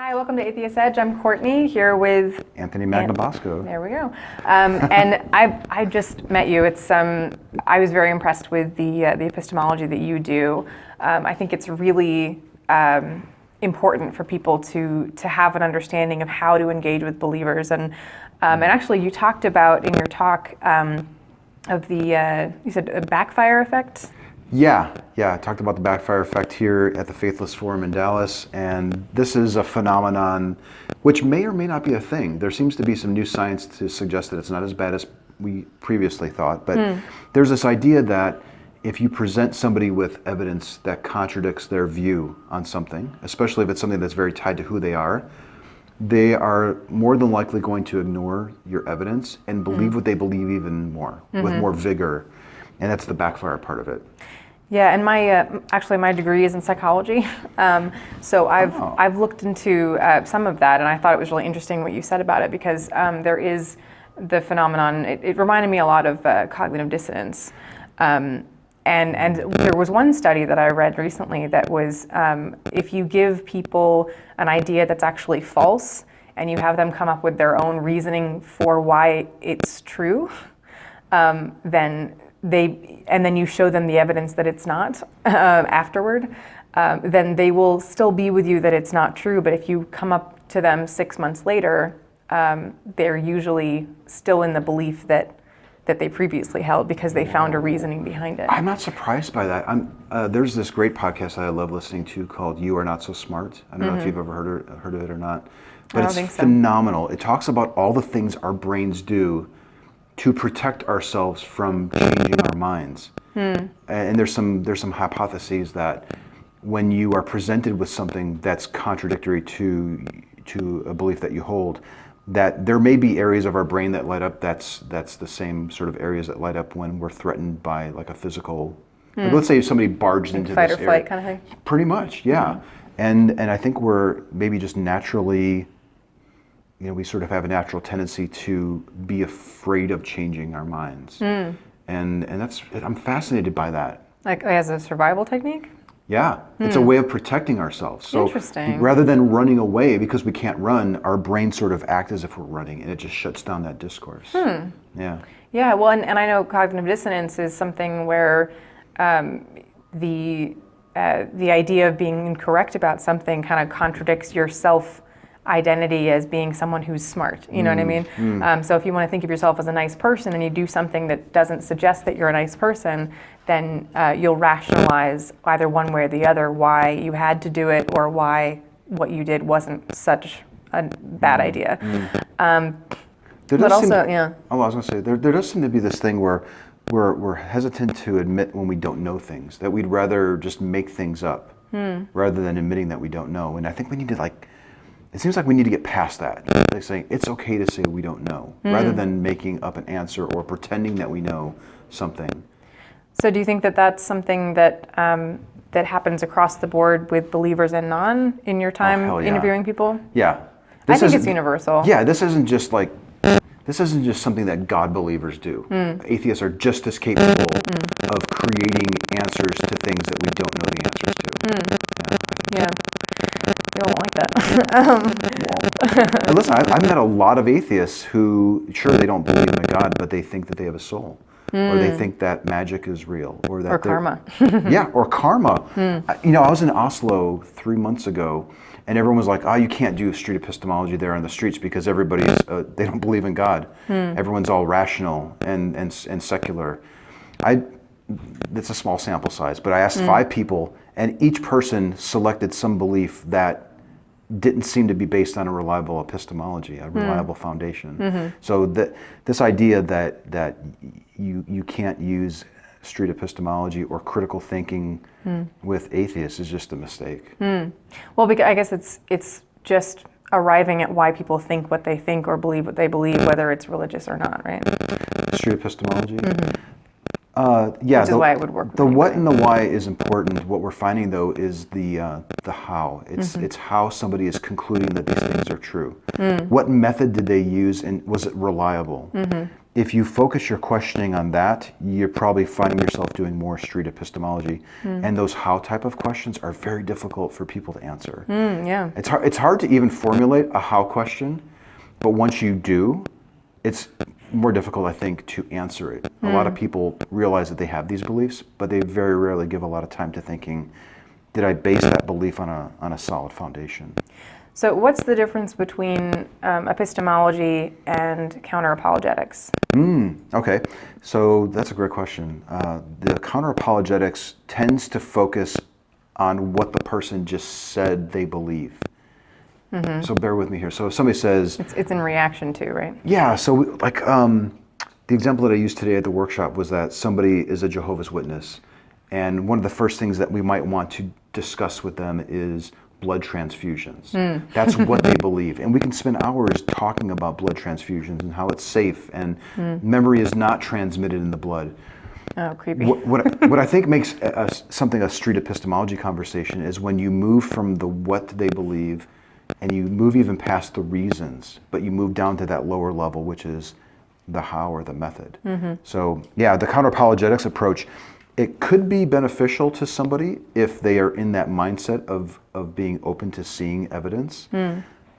Hi, welcome to Atheist Edge. I'm Courtney here with Anthony Magnabosco. There we go. And I just met you. I was very impressed with the epistemology that you do. I think it's really important for people to have an understanding of how to engage with believers. And actually, you talked about in your talk of the you said a backfire effect. Yeah, I talked about the backfire effect here at the Faithless Forum in Dallas, and this is a phenomenon which may or may not be a thing. There seems to be some new science to suggest that it's not as bad as we previously thought, but there's this idea that if you present somebody with evidence that contradicts their view on something, especially if it's something that's very tied to who they are more than likely going to ignore your evidence and believe what they believe even more, with more vigor, and that's the backfire part of it. Yeah, and my degree is in psychology, so I've looked into some of that, and I thought it was really interesting what you said about it, because there is the phenomenon. It reminded me a lot of cognitive dissonance, and there was one study that I read recently that was if you give people an idea that's actually false, and you have them come up with their own reasoning for why it's true, then you show them the evidence that it's not afterward, then they will still be with you that it's not true. But if you come up to them 6 months later, they're usually still in the belief that they previously held because they found a reasoning behind it. I'm not surprised by that. There's this great podcast that I love listening to called You Are Not So Smart. I don't know if you've ever heard of it or not, but it's phenomenal. It talks about all the things our brains do to protect ourselves from changing our minds. And there's some hypotheses that when you are presented with something that's contradictory to a belief that you hold, that there may be areas of our brain that light up that's the same sort of areas that light up when we're threatened by like a physical, like let's say somebody barged into fight this or flight area. kind of thing. Pretty much, yeah. And I think we're maybe just naturally, we sort of have a natural tendency to be afraid of changing our minds. And I'm fascinated by that. Like as a survival technique? Yeah, it's a way of protecting ourselves. So interesting. Rather than running away because we can't run, our brains sort of act as if we're running, and it just shuts down that discourse. Yeah. Yeah, well, and I know cognitive dissonance is something where the idea of being incorrect about something kind of contradicts your self-identity as being someone who's smart. You know what I mean? So if you want to think of yourself as a nice person and you do something that doesn't suggest that you're a nice person, then you'll rationalize either one way or the other why you had to do it or why what you did wasn't such a bad idea. I was going to say, there does seem to be this thing where we're hesitant to admit when we don't know things, that we'd rather just make things up rather than admitting that we don't know. And I think we need to it seems like we need to get past that. Like saying it's okay to say we don't know, rather than making up an answer or pretending that we know something. So do you think that that's something that that happens across the board with believers and non in your time interviewing people? Yeah. I think it's universal. Yeah, this isn't just something that God believers do. Atheists are just as capable of creating answers to things that we don't know the answers to. Yeah. We don't like that. Listen, I've met a lot of atheists who, sure, they don't believe in a God, but they think that they have a soul. Or they think that magic is real. Or karma. Or karma. I was in Oslo 3 months ago, and everyone was like, you can't do street epistemology there on the streets because everybody's, they don't believe in God. Everyone's all rational and secular. It's a small sample size, but I asked 5 people, and each person selected some belief that didn't seem to be based on a reliable epistemology, a reliable foundation. So this idea that you can't use street epistemology or critical thinking with atheists is just a mistake. Well, because I guess it's just arriving at why people think what they think or believe what they believe, whether it's religious or not, right? Street epistemology? Which is why it would work. The what and the why is important. What we're finding, though, is the how. It's how somebody is concluding that these things are true. What method did they use, and was it reliable? if you focus your questioning on that, you're probably finding yourself doing more street epistemology. And those how type of questions are very difficult for people to answer. Yeah. It's hard to even formulate a how question, but once you do, it's more difficult, I think, to answer it. A lot of people realize that they have these beliefs, but they very rarely give a lot of time to thinking, did I base that belief on a solid foundation? So what's the difference between epistemology and counter-apologetics? Okay, so that's a great question. The counter-apologetics tends to focus on what the person just said they believe. So bear with me here. So if somebody says... It's in reaction to, right? Yeah, so like the example that I used today at the workshop was that somebody is a Jehovah's Witness, and one of the first things that we might want to discuss with them is blood transfusions. That's what they believe. And we can spend hours talking about blood transfusions and how it's safe, and memory is not transmitted in the blood. Oh, creepy. What I think makes something a street epistemology conversation is when you move from the what they believe and you move even past the reasons, but you move down to that lower level, which is the how or the method. So yeah, the counter-apologetics approach, it could be beneficial to somebody if they are in that mindset of being open to seeing evidence.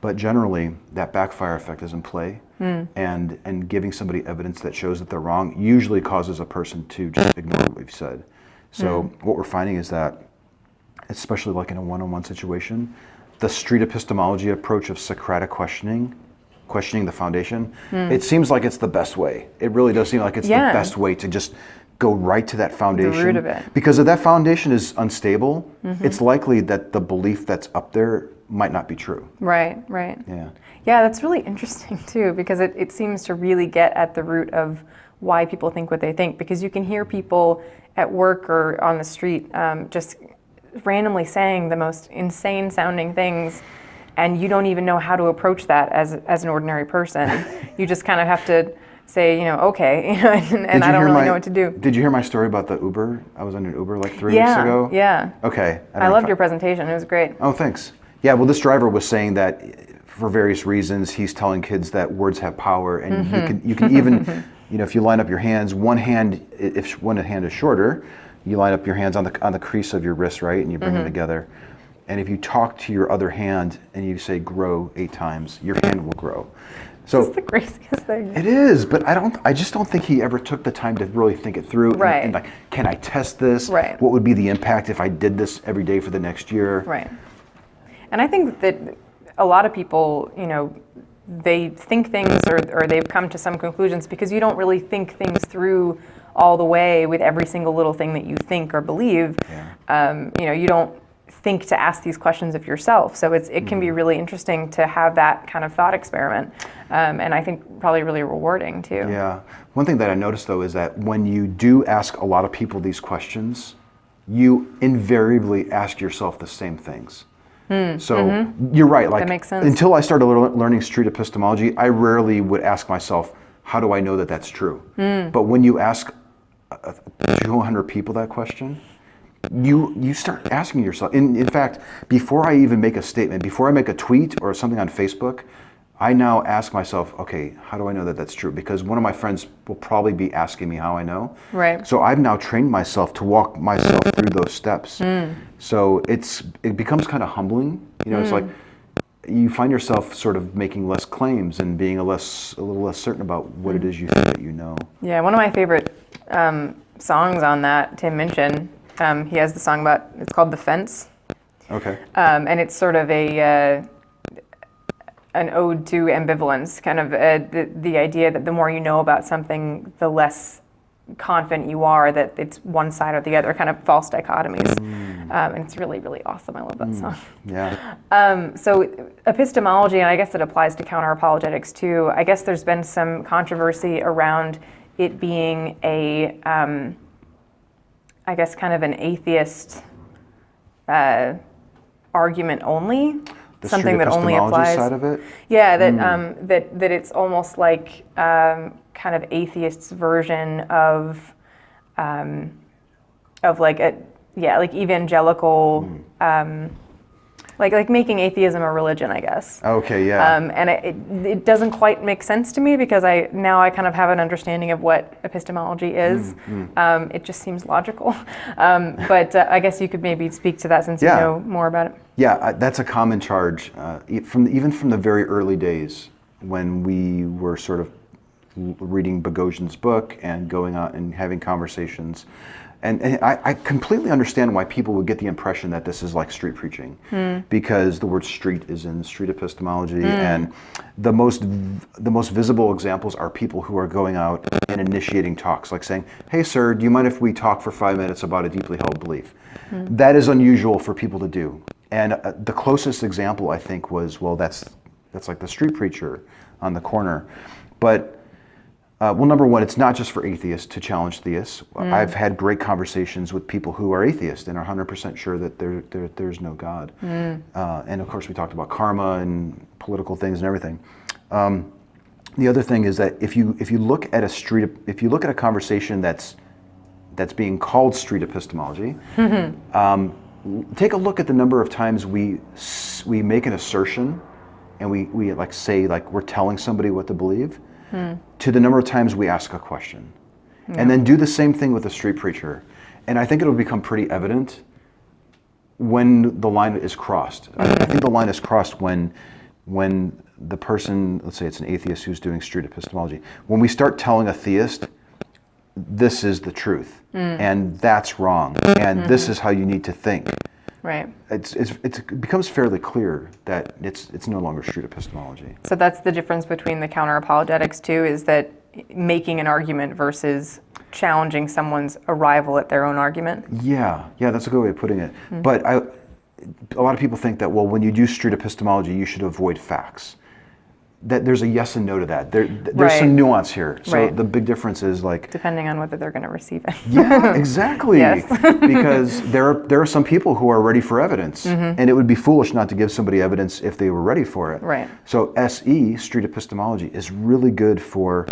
But generally, that backfire effect is in play, and giving somebody evidence that shows that they're wrong usually causes a person to just ignore what we've said. So what we're finding is that, especially like in a one-on-one situation, the street epistemology approach of Socratic questioning the foundation, it seems like it's the best way. It really does seem like it's the best way to just go right to that foundation. The root of it. Because if that foundation is unstable, it's likely that the belief that's up there might not be true. Right. Yeah. Yeah, that's really interesting too, because it seems to really get at the root of why people think what they think. Because you can hear people at work or on the street just randomly saying the most insane sounding things, and you don't even know how to approach that as an ordinary person. You just kind of have to say, okay, and I don't really know what to do. Did you hear my story about the Uber? I was on an Uber like 3 weeks ago. Yeah. Okay. I loved your presentation. It was great. Oh, thanks. Yeah, well, this driver was saying that for various reasons, he's telling kids that words have power, and you can even, if you line up your hands, if one hand is shorter, you line up your hands on the crease of your wrist, right, and you bring them together. And if you talk to your other hand and you say grow 8 times, your hand will grow. So it's the craziest thing. It is, but I just don't think he ever took the time to really think it through. Right. And like, can I test this? Right. What would be the impact if I did this every day for the next year? Right. And I think that a lot of people, they think things or they've come to some conclusions because you don't really think things through all the way with every single little thing that you think or believe. Yeah. You don't think to ask these questions of yourself. So it can be really interesting to have that kind of thought experiment. And I think probably really rewarding too. Yeah. One thing that I noticed though is that when you do ask a lot of people these questions, you invariably ask yourself the same things. So you're right. Like, that makes sense. Until I started learning street epistemology, I rarely would ask myself, how do I know that that's true? But when you ask 200 people that question, you start asking yourself. In fact, before I even make a statement, before I make a tweet or something on Facebook, I now ask myself, okay, how do I know that that's true? Because one of my friends will probably be asking me how I know. Right. So I've now trained myself to walk myself through those steps. So it becomes kind of humbling. It's like you find yourself sort of making less claims and being a little less certain about what it is you think that you know. Yeah, one of my favorite songs on that, Tim mentioned, he has the song it's called The Fence. Okay. And it's sort of an ode to ambivalence, kind of the idea that the more you know about something, the less confident you are that it's one side or the other, kind of false dichotomies. And it's really, really awesome. I love that song. Yeah. So epistemology, and I guess it applies to counter-apologetics too, I guess there's been some controversy around it being I guess kind of an atheist argument only. The something that only epistemology applies. Side of it? Yeah, that it's almost like kind of atheists' version of like evangelical Like making atheism a religion, I guess. Okay, yeah. And it doesn't quite make sense to me because I kind of have an understanding of what epistemology is. It just seems logical. But I guess you could maybe speak to that since you know more about it. Yeah, that's a common charge even from the very early days when we were sort of reading Boghossian's book and going out and having conversations. And I completely understand why people would get the impression that this is like street preaching, because the word street is in street epistemology, and the most visible examples are people who are going out and initiating talks, like saying, "Hey, sir, do you mind if we talk for 5 minutes about a deeply held belief?" That is unusual for people to do. And the closest example, I think, was, well, that's like the street preacher on the corner. But well, number one, it's not just for atheists to challenge theists. I've had great conversations with people who are atheists and are 100% sure that there's no God. And of course, we talked about karma and political things and everything. The other thing is that if you look at a conversation that's being called street epistemology, take a look at the number of times we make an assertion and we like say like we're telling somebody what to believe, to the number of times we ask a question. And then do the same thing with a street preacher. And I think it'll become pretty evident when the line is crossed. I think the line is crossed when the person, let's say it's an atheist who's doing street epistemology, when we start telling a theist, this is the truth, and that's wrong, and this is how you need to think. Right. It becomes fairly clear that it's no longer street epistemology. So that's the difference between the counter apologetics too, is that making an argument versus challenging someone's arrival at their own argument. Yeah, that's a good way of putting it. But a lot of people think that, well, when you do street epistemology, you should avoid facts. That there's a yes and no to that. There's some nuance here. So the big difference is like depending on whether they're going to receive it. Yeah, exactly. Yes. Because there are some people who are ready for evidence, and it would be foolish not to give somebody evidence if they were ready for it. Right. So SE, street epistemology, is really good for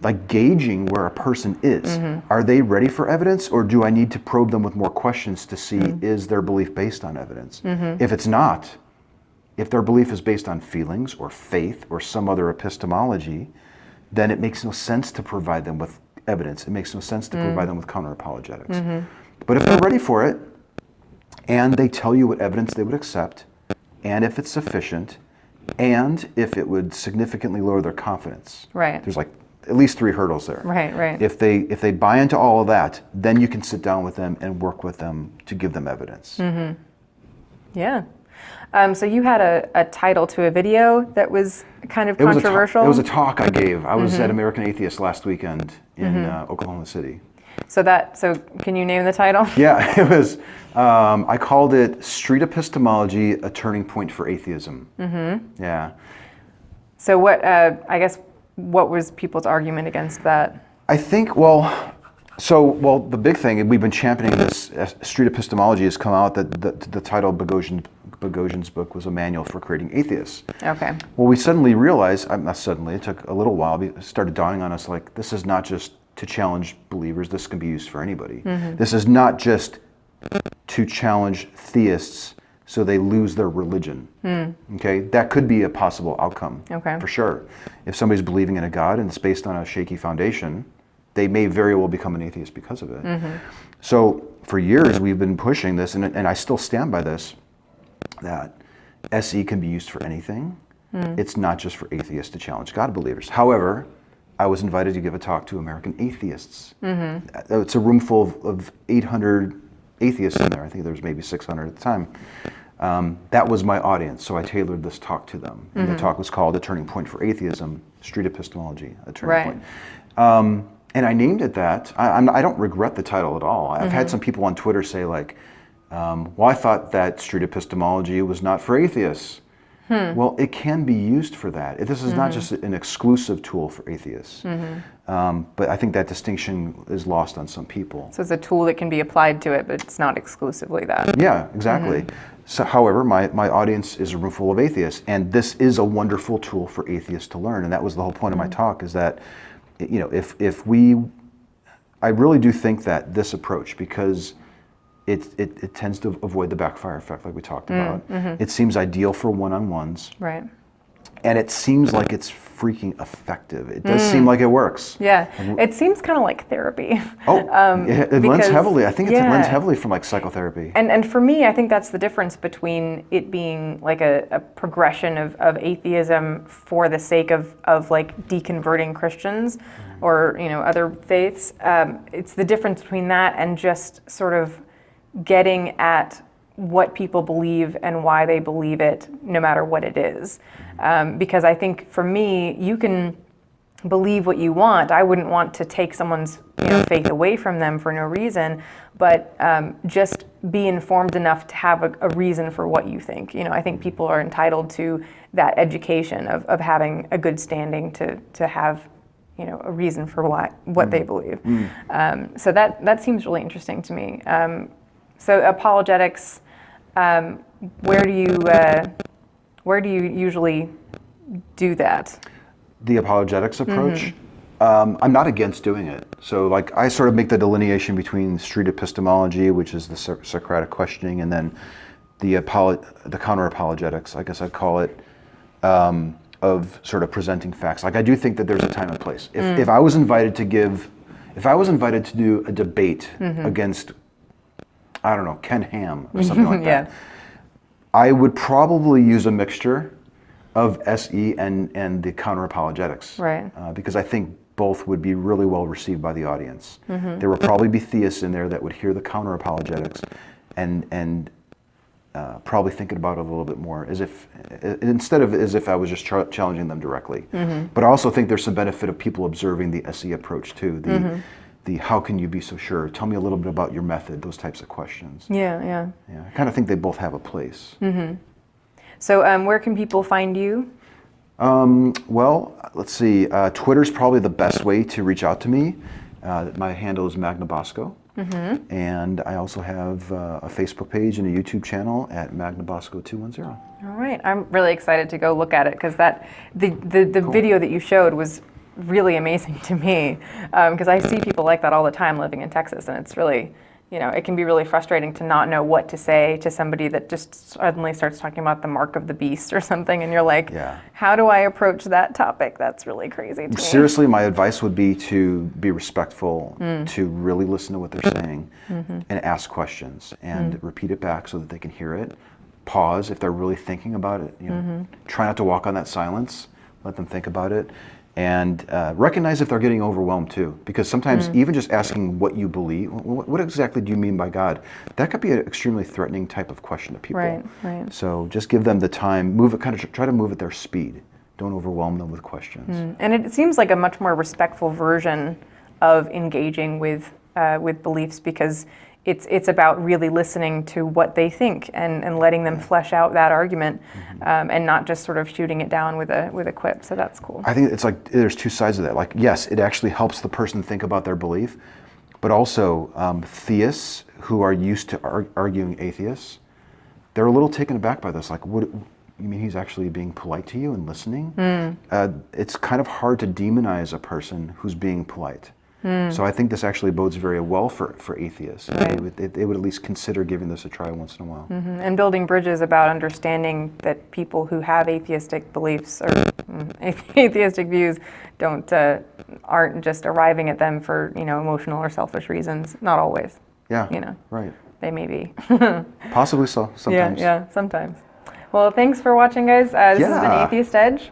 like gauging where a person is. Are they ready for evidence, or do I need to probe them with more questions to see is their belief based on evidence? If it's not, if their belief is based on feelings or faith or some other epistemology, then it makes no sense to provide them with evidence. It makes no sense to provide them with counter-apologetics. But if they're ready for it, and they tell you what evidence they would accept, and if it's sufficient, and if it would significantly lower their confidence. Right. There's like at least 3 hurdles there. Right. If they buy into all of that, then you can sit down with them and work with them to give them evidence. Yeah. So you had a title to a video that was kind of controversial. It was a talk I gave. I was at American Atheist last weekend in Oklahoma City. So can you name the title? Yeah, it was. I called it "Street Epistemology: A Turning Point for Atheism." Yeah. So what was people's argument against that? I think the big thing, and we've been championing this. Street Epistemology has come out that the title of Boghossian's book was a manual for creating atheists. Okay. Well, we suddenly realized, not suddenly, it took a little while, it started dawning on us like, this is not just to challenge believers, this can be used for anybody. This is not just to challenge theists so they lose their religion. Okay, that could be a possible outcome, for sure. If somebody's believing in a God and it's based on a shaky foundation, they may very well become an atheist because of it. So for years we've been pushing this, and I still stand by this, that SE can be used for anything. It's not just for atheists to challenge God believers. However, I was invited to give a talk to American atheists. It's a room full of 800 atheists in there. I think there was maybe 600 at the time. That was my audience, so I tailored this talk to them. And the talk was called "A Turning Point for Atheism: Street Epistemology, a Turning Point." And I named it that. I don't regret the title at all. I've had some people on Twitter say like, well, I thought that street epistemology was not for atheists. Well, it can be used for that. This is not just an exclusive tool for atheists. But I think that distinction is lost on some people. So it's a tool that can be applied to it, but it's not exclusively that. Yeah, exactly. So, however, my audience is a room full of atheists, and this is a wonderful tool for atheists to learn. And that was the whole point of my talk, is that, I really do think that this approach, because it tends to avoid the backfire effect like we talked about. It seems ideal for one-on-ones. Right. And it seems like it's freaking effective. It does seem like it works. Yeah, it seems kind of like therapy. Oh, it lends heavily. I think it lends heavily from like psychotherapy. And for me, I think that's the difference between it being like a progression of atheism for the sake of like deconverting Christians or, you know, other faiths. It's the difference between that and just sort of getting at what people believe and why they believe it, no matter what it is. Because I think for me, you can believe what you want. I wouldn't want to take someone's faith away from them for no reason, but just be informed enough to have a reason for what you think. You know, I think people are entitled to that education of having a good standing to have, you know, a reason for what they believe. So that seems really interesting to me. So apologetics. Where do you usually do that? The apologetics approach, I'm not against doing it. So like I sort of make the delineation between street epistemology, which is the Socratic questioning, and then the counter-apologetics, I guess I'd call it, of sort of presenting facts. Like I do think that there's a time and place. If I was invited to do a debate against, I don't know, Ken Ham or something like that, I would probably use a mixture of SE and the counter-apologetics. Right. Because I think both would be really well received by the audience. There would probably be theists in there that would hear the counter-apologetics and probably thinking about it a little bit more, instead of as if I was just challenging them directly. But I also think there's some benefit of people observing the SE approach too. The how can you be so sure? Tell me a little bit about your method, those types of questions. Yeah. I kind of think they both have a place. So where can people find you? Well, let's see. Twitter's probably the best way to reach out to me. My handle is Magnabosco. And I also have a Facebook page and a YouTube channel at Magnabosco 210. All right. I'm really excited to go look at it because the video that you showed was really amazing to me because I see people like that all the time living in Texas, and it's really, you know, it can be really frustrating to not know what to say to somebody that just suddenly starts talking about the mark of the beast or something, and you're like, how do I approach that topic? That's really crazy to me. Seriously, my advice would be to be respectful, to really listen to what they're saying, and ask questions, and repeat it back so that they can hear it. Pause if they're really thinking about it. You know, try not to walk on that silence. Let them think about it. And recognize if they're getting overwhelmed too, because sometimes even just asking what you believe, what exactly do you mean by God, that could be an extremely threatening type of question to people. Right. So just give them the time, try to move at their speed. Don't overwhelm them with questions. And it seems like a much more respectful version of engaging with beliefs, because it's about really listening to what they think and letting them flesh out that argument, and not just sort of shooting it down with a quip. So that's cool. I think it's like there's two sides of that. Like, yes, it actually helps the person think about their belief, but also theists who are used to arguing atheists, they're a little taken aback by this. Like, what you mean he's actually being polite to you and listening? It's kind of hard to demonize a person who's being polite. So I think this actually bodes very well for atheists. Right. They would at least consider giving this a try once in a while. And building bridges about understanding that people who have atheistic beliefs or atheistic views aren't just arriving at them for, you know, emotional or selfish reasons. Not always. Yeah. You know. Right. They may be. Possibly so. Sometimes. Yeah. Sometimes. Well, thanks for watching, guys. This has been Atheist Edge.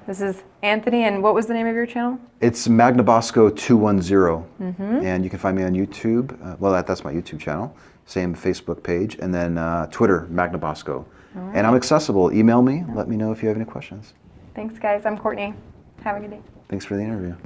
This is Anthony, and what was the name of your channel? It's Magnabosco 210, and you can find me on YouTube. Well, that's my YouTube channel. Same Facebook page, and then Twitter, Magnabosco. Right. And I'm accessible. Email me. Let me know if you have any questions. Thanks, guys. I'm Courtney. Have a good day. Thanks for the interview.